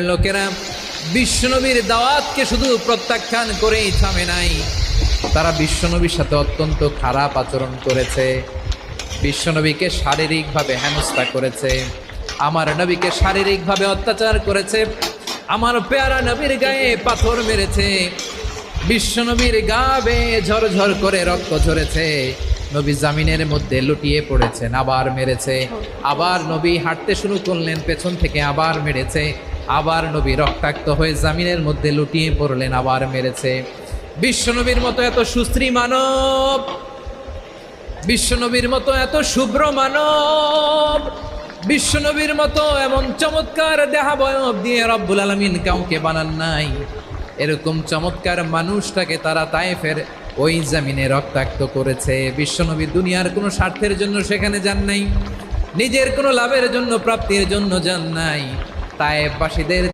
লোকেরা বিশ্বনবীর দাওয়াতকে শুধু প্রত্যাখ্যান করেই থামে নাই, তারা বিশ্বনবীর সাথে অত্যন্ত খারাপ আচরণ করেছে। বিশ্বনবীকে শারীরিকভাবে হেনস্থা করেছে, আমার নবীকে শারীরিকভাবে অত্যাচার করেছে, আমার পেয়ারা নবীর গায়ে পাথর মেরেছে, বিশ্বনবীর গা বেয়ে ঝরঝর করে রক্ত ঝরেছে, নবী জামিনের মধ্যে লুটিয়ে পড়েছেন, আবার মেরেছে, আবার নবী হাঁটতে শুরু করলেন, পেছন থেকে আবার মেরেছে, আবার নবী রক্তাক্ত হয়ে জামিনের মধ্যে লুটিয়ে পড়লেন, আবার মেরেছে। বিশ্বনবীর মতো এত সুশ্রী মানব, বিশ্বনবীর মতো এত শুভ্র মানব, বিশ্বনবীর মতো এমন চমৎকার দেহাবয়ব দিয়ে রব্বুল আলামিন কাউকে বানান নাই। এরকম চমৎকার মানুষটাকে তারা তায়েফের ওই জমিনে রক্তাক্ত করেছে। বিশ্বনবী দুনিয়ার কোনো স্বার্থের জন্য সেখানে যান নাই, নিজের কোনো লাভের জন্য, প্রাপ্তির জন্য যান নাই। তায়েফবাসীদের